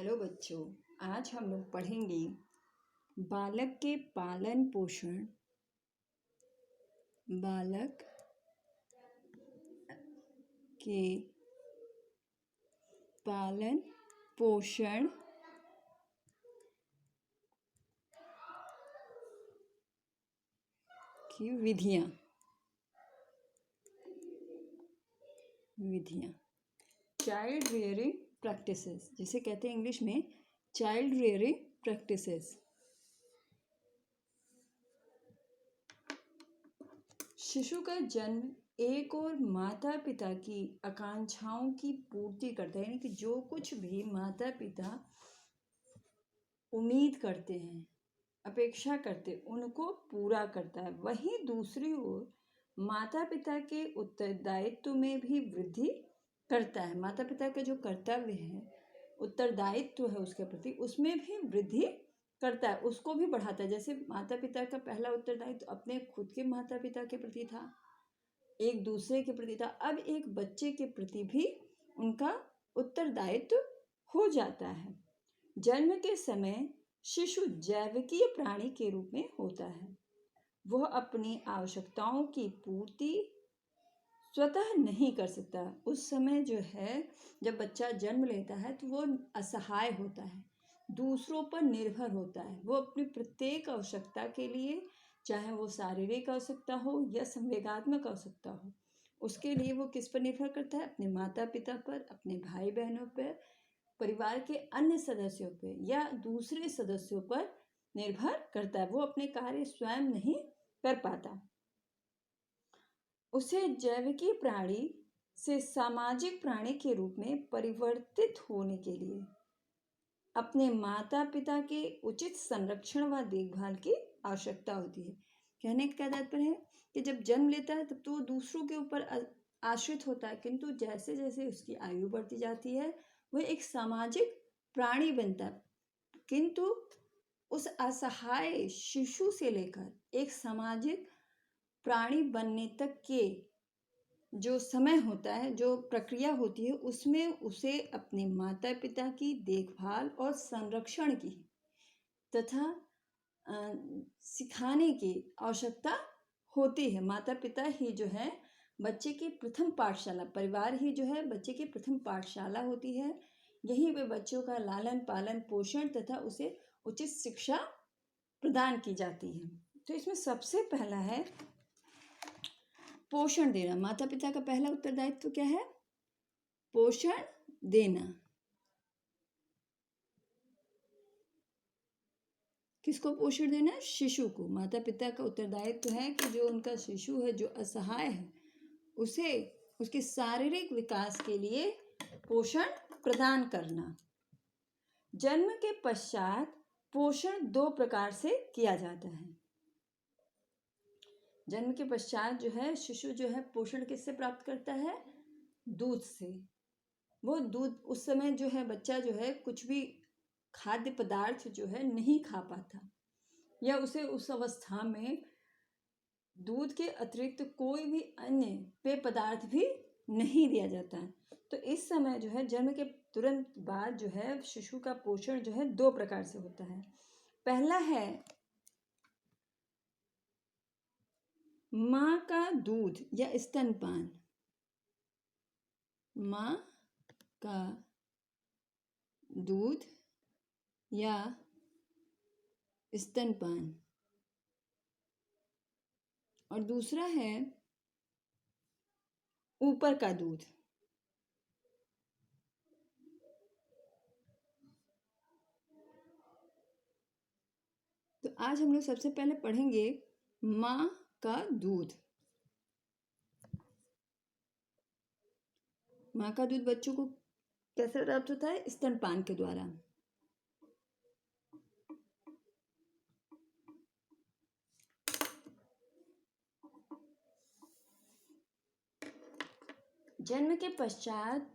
Hello बच्चों, आज हम लोग पढ़ेंगे बालक के पालन पोषण। बालक के पालन पोषण की विधियाँ। चाइल्ड रियरिंग प्रैक्टिसेस, जिसे कहते हैं इंग्लिश में चाइल्ड रियरिंग प्रैक्टिसेस। शिशु का जन्म एक और माता पिता की आकांक्षाओं की पूर्ति करता है, यानी कि जो कुछ भी माता पिता उम्मीद करते हैं, अपेक्षा करते, उनको पूरा करता है। वहीं दूसरी ओर माता पिता के उत्तरदायित्व में भी वृद्धि करता है। माता पिता का जो कर्तव्य है, उत्तरदायित्व है उसके प्रति, उसमें भी वृद्धि करता है, उसको भी बढ़ाता है। जैसे माता पिता का पहला उत्तरदायित्व अपने खुद के माता पिता के प्रति था, एक दूसरे के प्रति था, अब एक बच्चे के प्रति भी उनका उत्तरदायित्व हो जाता है। जन्म के समय शिशु जैविकीय प्राणी के रूप में होता है। वह अपनी आवश्यकताओं की पूर्ति स्वतः नहीं कर सकता। उस समय जो है, जब बच्चा जन्म लेता है तो वो असहाय होता है, दूसरों पर निर्भर होता है। वो अपनी प्रत्येक आवश्यकता के लिए, चाहे वो शारीरिक आवश्यकता हो या संवेगात्मक आवश्यकता हो, उसके लिए वो किस पर निर्भर करता है? अपने माता पिता पर, अपने भाई बहनों पर, परिवार के अन्य सदस्यों पर या दूसरे सदस्यों पर निर्भर करता है। वो अपने कार्य स्वयं नहीं कर पाता। उसे जैविकीय प्राणी से सामाजिक प्राणी के रूप में परिवर्तित होने के लिए अपने माता पिता के उचित संरक्षण व देखभाल की आवश्यकता होती है। कहने का तात्पर्य है कि जब जन्म लेता है तब तो वो दूसरों के ऊपर आश्रित होता है, किंतु जैसे जैसे उसकी आयु बढ़ती जाती है वह एक सामाजिक प्राणी बनता है। किंतु उस असहाय शिशु से लेकर एक सामाजिक प्राणी बनने तक के जो समय होता है, जो प्रक्रिया होती है, उसमें उसे अपने माता पिता की देखभाल और संरक्षण की तथा सिखाने की आवश्यकता होती है। माता पिता ही जो है बच्चे की प्रथम पाठशाला, परिवार ही जो है बच्चे की प्रथम पाठशाला होती है। यहीं पे बच्चों का लालन पालन पोषण तथा उसे उचित शिक्षा प्रदान की जाती है। तो इसमें सबसे पहला है पोषण देना। माता पिता का पहला उत्तरदायित्व क्या है? पोषण देना। किसको पोषण देना है? शिशु को। माता पिता का उत्तरदायित्व है कि जो उनका शिशु है, जो असहाय है, उसे उसके शारीरिक विकास के लिए पोषण प्रदान करना। जन्म के पश्चात पोषण दो प्रकार से किया जाता है। जन्म के पश्चात जो है शिशु जो है पोषण किससे प्राप्त करता है? दूध से। वो दूध, उस समय जो है बच्चा जो है कुछ भी खाद्य पदार्थ जो है नहीं खा पाता, या उसे उस अवस्था में दूध के अतिरिक्त कोई भी अन्य पेय पदार्थ भी नहीं दिया जाता है। तो इस समय जो है जन्म के तुरंत बाद जो है शिशु का पोषण जो है दो प्रकार से होता है। पहला है माँ का दूध या स्तनपान। माँ का दूध या स्तनपान। और दूसरा है ऊपर का दूध। तो आज हम लोग सबसे पहले पढ़ेंगे माँ का दूध। माँ का दूध बच्चों को कैसे प्राप्त होता है? स्तनपान के द्वारा। जन्म के पश्चात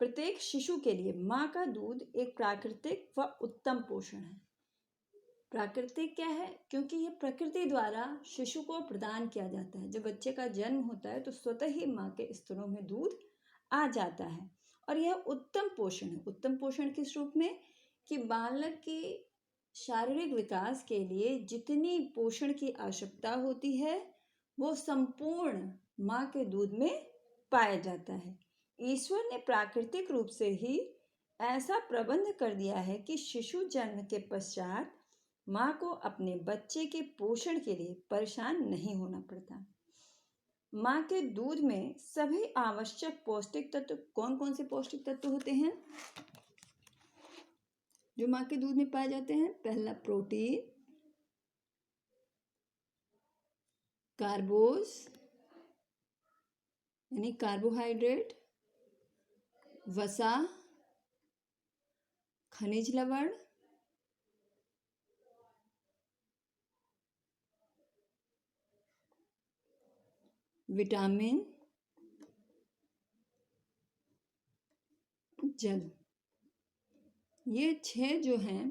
प्रत्येक शिशु के लिए माँ का दूध एक प्राकृतिक व उत्तम पोषण है। प्राकृतिक क्या है? क्योंकि यह प्रकृति द्वारा शिशु को प्रदान किया जाता है। जब बच्चे का जन्म होता है तो स्वतः ही माँ के स्तनों में दूध आ जाता है, और यह उत्तम पोषण है। उत्तम पोषण किस रूप में? कि बालक के शारीरिक विकास के लिए जितनी पोषण की आवश्यकता होती है वो संपूर्ण माँ के दूध में पाया जाता है। ईश्वर ने प्राकृतिक रूप से ही ऐसा प्रबंध कर दिया है कि शिशु जन्म के पश्चात माँ को अपने बच्चे के पोषण के लिए परेशान नहीं होना पड़ता। माँ के दूध में सभी आवश्यक पौष्टिक तत्व, कौन कौन से पौष्टिक तत्व होते हैं जो माँ के दूध में पाए जाते हैं? पहला प्रोटीन, कार्बोज यानी कार्बोहाइड्रेट, वसा, खनिज लवण, विटामिन, जल। ये 6 जो हैं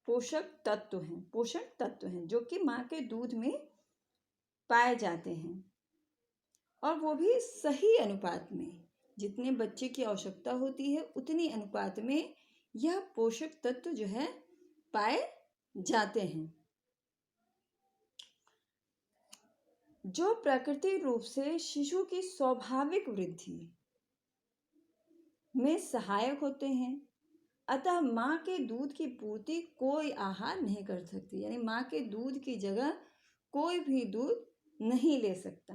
पोषक तत्व हैं जो कि माँ के दूध में पाए जाते हैं, और वो भी सही अनुपात में। जितने बच्चे की आवश्यकता होती है उतनी अनुपात में यह पोषक तत्व जो है पाए जाते हैं, जो प्राकृतिक रूप से शिशु की स्वाभाविक वृद्धि में सहायक होते हैं। अतः माँ के दूध की पूर्ति कोई आहार नहीं कर सकती, यानी माँ के दूध की जगह कोई भी दूध नहीं ले सकता।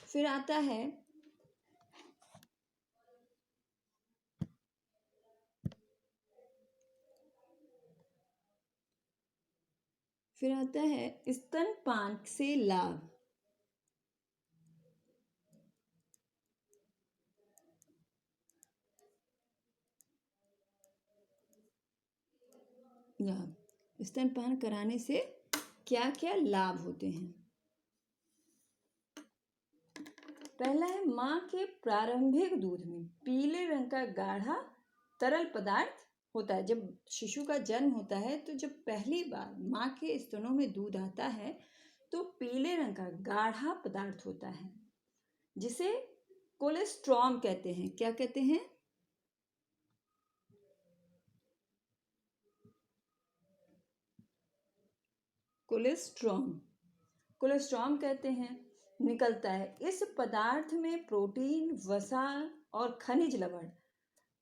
फिर आता है स्तनपान से लाभ। स्तनपान कराने से क्या क्या लाभ होते हैं? पहला है माँ के प्रारंभिक दूध में पीले रंग का गाढ़ा तरल पदार्थ होता है। जब शिशु का जन्म होता है तो जब पहली बार माँ के स्तनों में दूध आता है तो पीले रंग का गाढ़ा पदार्थ होता है जिसे कोलेस्ट्रॉम कहते हैं। क्या कहते हैं? कोलेस्ट्रॉम कहते हैं, निकलता है। इस पदार्थ में प्रोटीन, वसा और खनिज लवण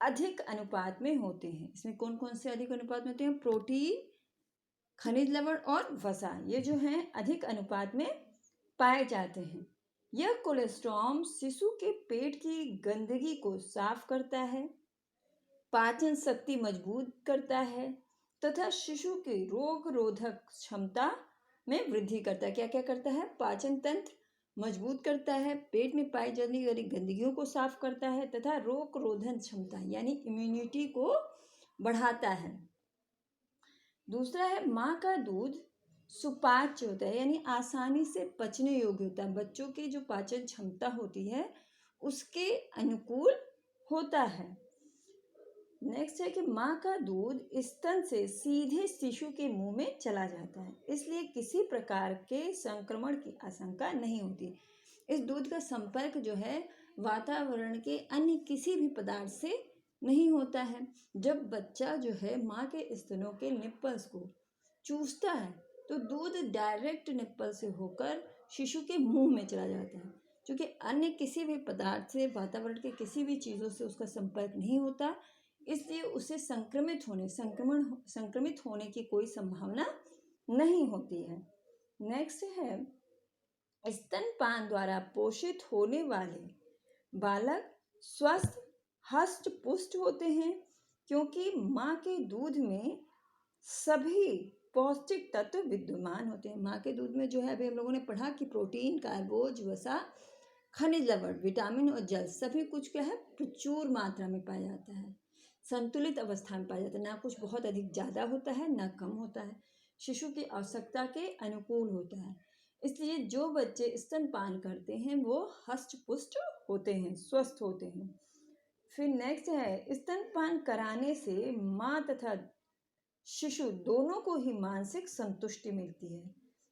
अधिक अनुपात में होते हैं। इसमें कौन कौन से अधिक अनुपात में होते हैं? प्रोटीन, खनिज लवण और वसा, ये जो हैं अधिक अनुपात में पाए जाते हैं। यह कोलेस्ट्रॉम शिशु के पेट की गंदगी को साफ करता है, पाचन शक्ति मजबूत करता है तथा शिशु की रोग रोधक क्षमता में वृद्धि करता है। क्या क्या करता है? पाचन तंत्र मजबूत करता है, पेट में पाई जाने वाली गंदगियों को साफ करता है तथा रोग रोधन क्षमता यानी इम्यूनिटी को बढ़ाता है। दूसरा है माँ का दूध सुपाच्य होता है, यानी आसानी से पचने योग्य होता है। बच्चों की जो पाचन क्षमता होती है उसके अनुकूल होता है। नेक्स्ट है कि माँ का दूध स्तन से सीधे शिशु के मुंह में चला जाता है, इसलिए किसी प्रकार के संक्रमण की आशंका नहीं होती। इस दूध का संपर्क जो है वातावरण के अन्य किसी भी पदार्थ से नहीं होता है। जब बच्चा जो है माँ के स्तनों के निप्पल्स को चूसता है तो दूध डायरेक्ट निप्पल से होकर शिशु के मुंह में चला जाता है। क्योंकि अन्य किसी भी पदार्थ से, वातावरण के किसी भी चीज़ों से उसका संपर्क नहीं होता, इसलिए उसे संक्रमित होने की कोई संभावना नहीं होती है। नेक्स्ट है स्तनपान द्वारा पोषित होने वाले बालक स्वस्थ, हष्ट पुष्ट होते हैं, क्योंकि माँ के दूध में सभी पौष्टिक तत्व विद्यमान होते हैं। माँ के दूध में जो है अभी हम लोगों ने पढ़ा कि प्रोटीन, कार्बोज, वसा, खनिज लवण, विटामिन और जल सभी कुछ क्या है? प्रचुर मात्रा में पाया जाता है, संतुलित अवस्था में पाया जाता है। ना कुछ बहुत अधिक ज़्यादा होता है ना कम होता है, शिशु की आवश्यकता के अनुकूल होता है। इसलिए जो बच्चे स्तनपान करते हैं वो हष्ट पुष्ट होते हैं, स्वस्थ होते हैं। फिर नेक्स्ट है स्तनपान कराने से माँ तथा शिशु दोनों को ही मानसिक संतुष्टि मिलती है,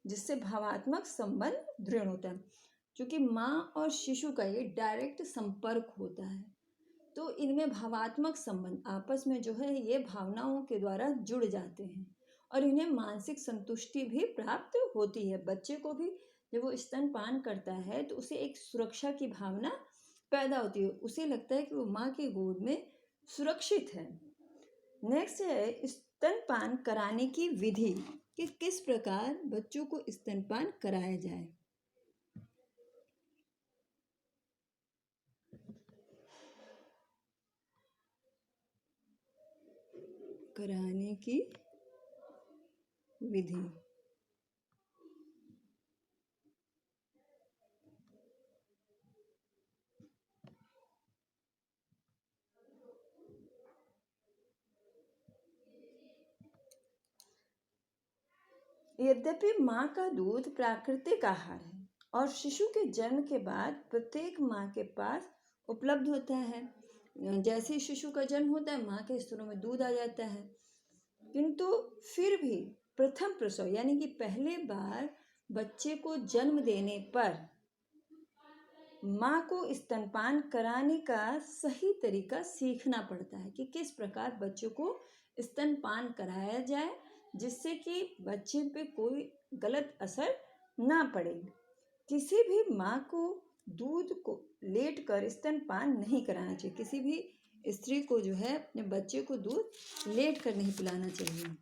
जिससे भावात्मक संबंध दृढ़ होता है। क्योंकि माँ और शिशु का ये डायरेक्ट संपर्क होता है, तो इनमें भावात्मक संबंध आपस में जो है ये भावनाओं के द्वारा जुड़ जाते हैं और इन्हें मानसिक संतुष्टि भी प्राप्त होती है। बच्चे को भी जब वो स्तनपान करता है तो उसे एक सुरक्षा की भावना पैदा होती है, उसे लगता है कि वो माँ की गोद में सुरक्षित है। नेक्स्ट है स्तनपान कराने की विधि, कि किस प्रकार बच्चों को स्तनपान कराया जाए। कराने की विधि, यद्यपि माँ का दूध प्राकृतिक आहार है और शिशु के जन्म के बाद प्रत्येक माँ के पास उपलब्ध होता है। जैसे ही शिशु का जन्म होता है माँ के स्तनों में दूध आ जाता है, किंतु फिर भी प्रथम प्रसव यानी कि पहले बार बच्चे को जन्म देने पर माँ को स्तनपान कराने का सही तरीका सीखना पड़ता है कि किस प्रकार बच्चों को स्तनपान कराया जाए जिससे कि बच्चे पे कोई गलत असर ना पड़े। किसी भी माँ को दूध को लेट कर स्तनपान नहीं कराना चाहिए, किसी भी स्त्री को जो है अपने बच्चे को दूध लेट कर नहीं पिलाना चाहिए।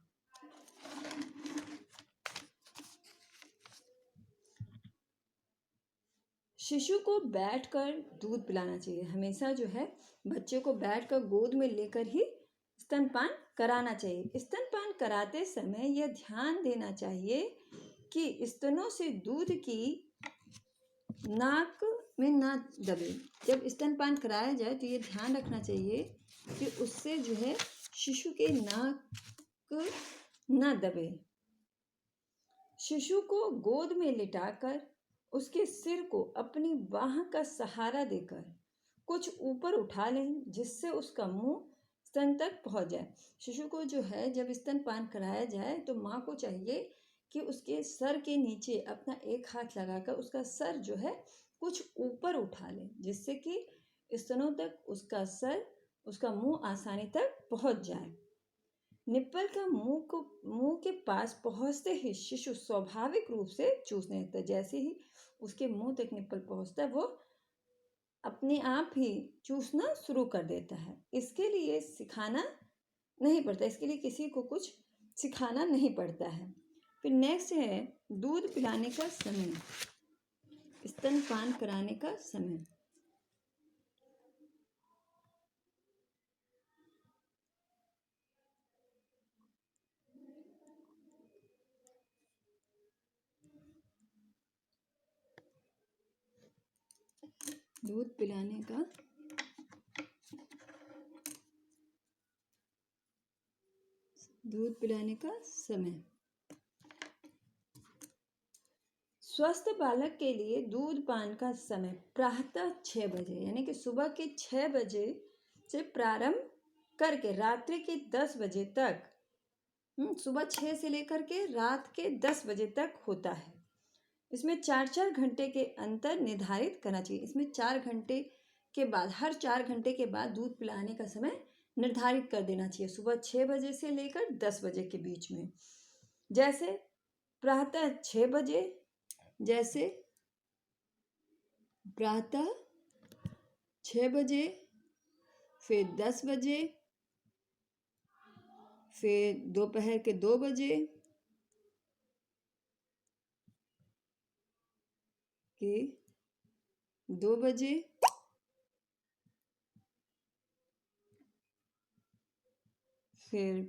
शिशु को बैठकर दूध पिलाना चाहिए, हमेशा जो है बच्चे को बैठकर गोद में लेकर ही स्तनपान कराना चाहिए। स्तनपान कराते समय यह ध्यान देना चाहिए कि स्तनों से दूध की नाक में ना दबे। जब स्तनपान कराया जाए तो ये ध्यान रखना चाहिए कि उससे जो है शिशु के नाक ना दबे। शिशु को गोद में लिटाकर उसके सिर को अपनी बाह का सहारा देकर कुछ ऊपर उठा लें जिससे उसका मुंह स्तन तक पहुंच जाए। शिशु को जो है जब स्तनपान कराया जाए तो माँ को चाहिए कि उसके सर के नीचे अपना एक हाथ लगाकर उसका सर जो है कुछ ऊपर उठा ले जिससे कि स्तनों तक उसका सर उसका मुंह आसानी तक पहुंच जाए। निप्पल का मुंह के पास पहुंचते ही शिशु स्वाभाविक रूप से चूसने लगता है। जैसे ही उसके मुंह तक निप्पल पहुंचता है वो अपने आप ही चूसना शुरू कर देता है। इसके लिए सिखाना नहीं पड़ता, इसके लिए किसी को कुछ सिखाना नहीं पड़ता है। फिर नेक्स्ट है दूध पिलाने का समय, स्तनपान कराने का समय। दूध पिलाने का समय। स्वस्थ बालक के लिए दूध पान का समय प्रातः 6 बजे यानी कि सुबह के 6 बजे से प्रारंभ करके रात्रि के 10 बजे तक, सुबह 6 से लेकर के रात के 10 बजे तक होता है। इसमें 4-4 घंटे के अंतर निर्धारित करना चाहिए। इसमें 4 घंटे के बाद, हर 4 घंटे के बाद दूध पिलाने का समय निर्धारित कर देना चाहिए, सुबह 6 बजे से लेकर 10 बजे के बीच में। जैसे प्रातः 6 बजे, जैसे प्रातः 6 बजे, फिर 10 बजे, फिर दोपहर के 2 बजे के 2 बजे, फिर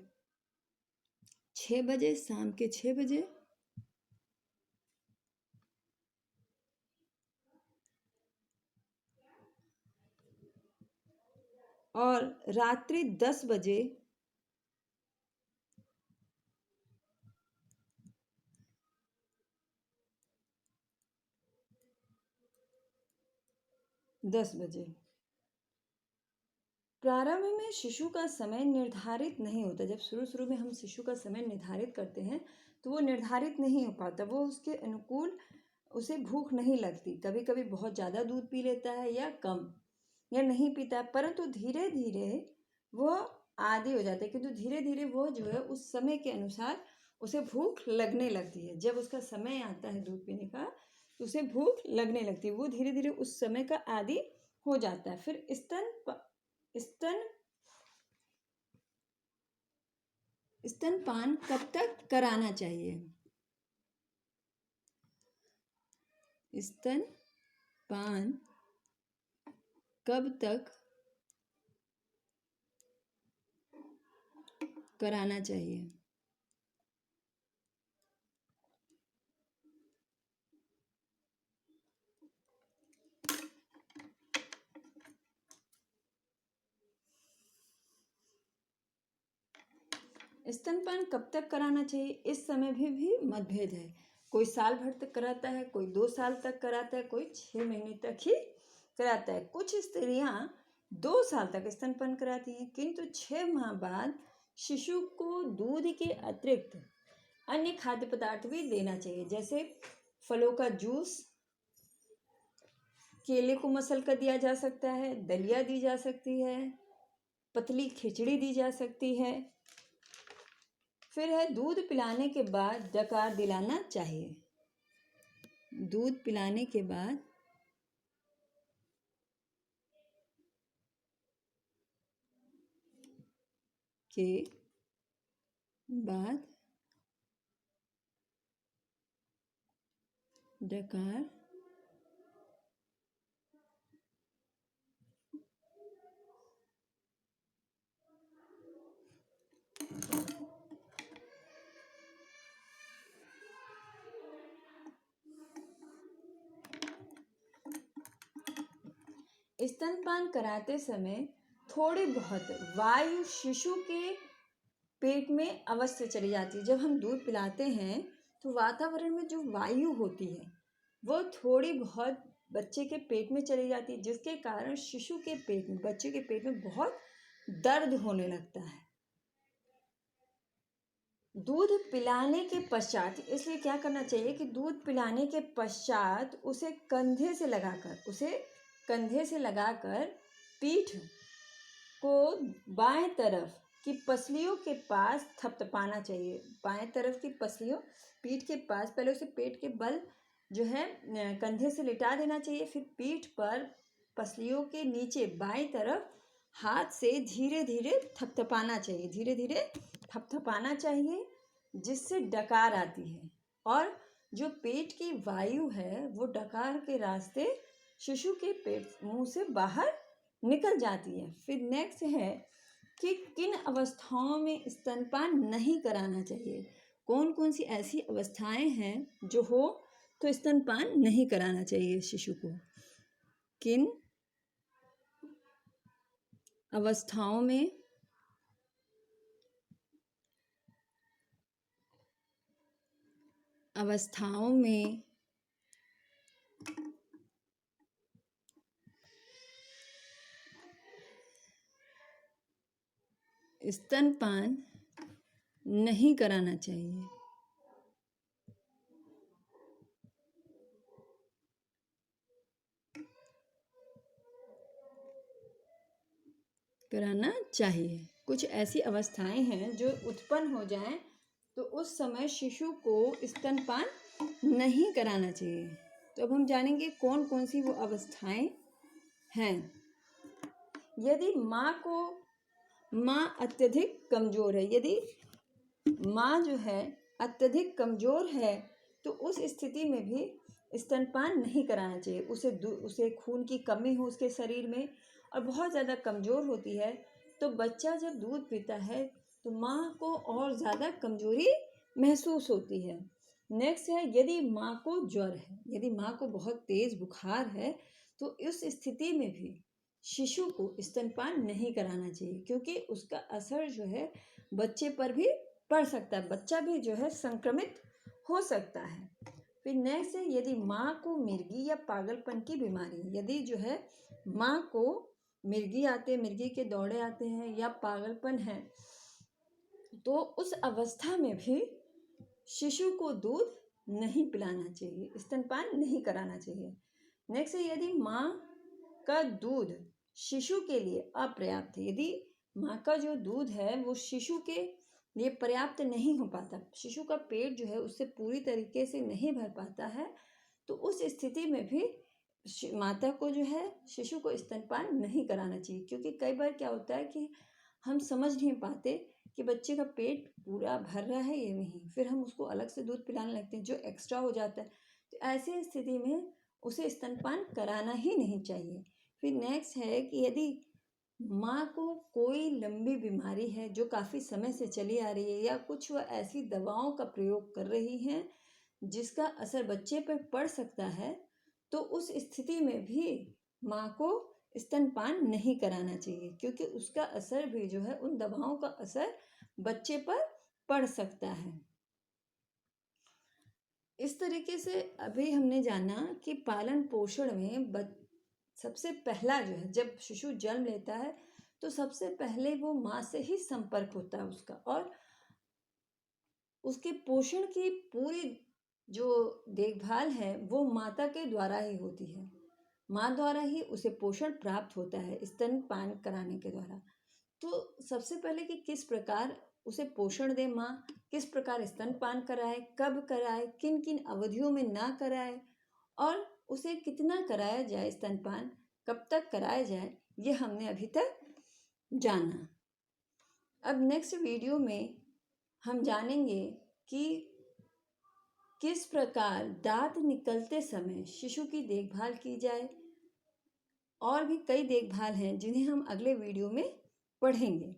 6 बजे, शाम के 6 बजे, और रात्रि 10 बजे 10 बजे। प्रारंभ में शिशु का समय निर्धारित नहीं होता। जब शुरू में हम शिशु का समय निर्धारित करते हैं तो वो निर्धारित नहीं हो पाता, वो उसके अनुकूल उसे भूख नहीं लगती, कभी कभी बहुत ज़्यादा दूध पी लेता है या कम या नहीं पीता, परंतु धीरे धीरे वो आदी हो जाता है, किंतु धीरे धीरे वो जो है उस समय के अनुसार उसे भूख लगने लगती है। जब उसका समय आता है दूध पीने का तो उसे भूख लगने लगती है, वो धीरे धीरे उस समय का आदी हो जाता है। फिर स्तनपान कब तक कराना चाहिए? स्तनपान कब तक कराना चाहिए? स्तनपान कब तक कराना चाहिए, इस समय भी मतभेद है। कोई साल भर तक कराता है, कोई 2 साल तक कराता है, कोई 6 महीने तक ही कराता है। कुछ स्त्रियां 2 साल तक स्तनपान कराती हैं, किंतु 6 माह बाद शिशु को दूध के अतिरिक्त अन्य खाद्य पदार्थ भी देना चाहिए, जैसे फलों का जूस, केले को मसल कर दिया जा सकता है, दलिया दी जा सकती है, पतली खिचड़ी दी जा सकती है। फिर है दूध पिलाने के बाद डकार दिलाना चाहिए। दूध पिलाने के बाद डकार स्तनपान कराते समय थोड़ी बहुत वायु शिशु के पेट में अवश्य चली जाती है। जब हम दूध पिलाते हैं तो वातावरण में जो वायु होती है वो थोड़ी बहुत बच्चे के पेट में चली जाती है, जिसके कारण शिशु के पेट में, बच्चे के पेट में बहुत दर्द होने लगता है। दूध पिलाने के पश्चात इसलिए क्या करना चाहिए कि दूध पिलाने के पश्चात उसे कंधे से लगाकर पीठ को बाएं तरफ की पसलियों के पास थपथपाना चाहिए। बाएं तरफ की पसलियों पीठ के पास, पहले उसे पेट के बल जो है कंधे से लिटा देना चाहिए, फिर पीठ पर पसलियों के नीचे बाएं तरफ हाथ से धीरे धीरे थपथपाना चाहिए, जिससे डकार आती है और जो पेट की वायु है वो डकार के रास्ते शिशु के पेट मुंह से बाहर निकल जाती है। फिर नेक्स्ट है कि किन अवस्थाओं में स्तनपान नहीं कराना चाहिए। कौन कौन सी ऐसी अवस्थाएं हैं जो हो तो स्तनपान नहीं कराना चाहिए शिशु को। किन अवस्थाओं में स्तनपान नहीं कराना चाहिए। कराना चाहिए। कुछ ऐसी अवस्थाएं हैं जो उत्पन्न हो जाएं तो उस समय शिशु को स्तनपान नहीं कराना चाहिए। तो अब हम जानेंगे कौन कौन सी वो अवस्थाएं हैं। यदि माँ अत्यधिक कमज़ोर है, यदि माँ जो है अत्यधिक कमज़ोर है तो उस स्थिति में भी स्तनपान नहीं कराना चाहिए। उसे खून की कमी हो उसके शरीर में और बहुत ज़्यादा कमज़ोर होती है तो बच्चा जब दूध पीता है तो माँ को और ज़्यादा कमज़ोरी महसूस होती है। नेक्स्ट है यदि माँ को ज्वर है, यदि माँ को बहुत तेज़ बुखार है तो उस स्थिति में भी शिशु को स्तनपान नहीं कराना चाहिए, क्योंकि उसका असर जो है बच्चे पर भी पड़ सकता है, बच्चा भी जो है संक्रमित हो सकता है। फिर नेक्स्ट है यदि माँ को मिर्गी या पागलपन की बीमारी, यदि जो है माँ को मिर्गी के दौरे आते हैं या पागलपन है तो उस अवस्था में भी शिशु को दूध नहीं पिलाना चाहिए, स्तनपान नहीं कराना चाहिए। नेक्स्ट है, यदि माँ का दूध शिशु के लिए अपर्याप्त है, यदि माँ का जो दूध है वो शिशु के लिए पर्याप्त नहीं हो पाता, शिशु का पेट जो है उससे पूरी तरीके से नहीं भर पाता है, तो उस स्थिति में भी माता को जो है शिशु को स्तनपान नहीं कराना चाहिए। क्योंकि कई बार क्या होता है कि हम समझ नहीं पाते कि बच्चे का पेट पूरा भर रहा है या नहीं, फिर हम उसको अलग से दूध पिलाने लगते हैं जो एक्स्ट्रा हो जाता है। तो ऐसी स्थिति में उसे स्तनपान कराना ही नहीं चाहिए। फिर नेक्स्ट है कि यदि माँ को कोई लंबी बीमारी है जो काफ़ी समय से चली आ रही है, या कुछ वह ऐसी दवाओं का प्रयोग कर रही हैं जिसका असर बच्चे पर पड़ सकता है, तो उस स्थिति में भी माँ को स्तनपान नहीं कराना चाहिए, क्योंकि उसका असर भी जो है, उन दवाओं का असर बच्चे पर पड़ सकता है। इस तरीके से अभी हमने जाना कि पालन पोषण में सबसे पहला जो है, जब शिशु जन्म लेता है तो सबसे पहले वो माँ से ही संपर्क होता है उसका, और उसके पोषण की पूरी जो देखभाल है वो माता के द्वारा ही होती है। माँ द्वारा ही उसे पोषण प्राप्त होता है स्तनपान कराने के द्वारा। तो सबसे पहले कि किस प्रकार उसे पोषण दे माँ, किस प्रकार स्तनपान कराए, कब कराए, किन किन अवधियों में ना कराए, और उसे कितना कराया जाए स्तनपान, कब तक कराया जाए, ये हमने अभी तक जाना। अब नेक्स्ट वीडियो में हम जानेंगे कि किस प्रकार दांत निकलते समय शिशु की देखभाल की जाए, और भी कई देखभाल हैं जिन्हें हम अगले वीडियो में पढ़ेंगे।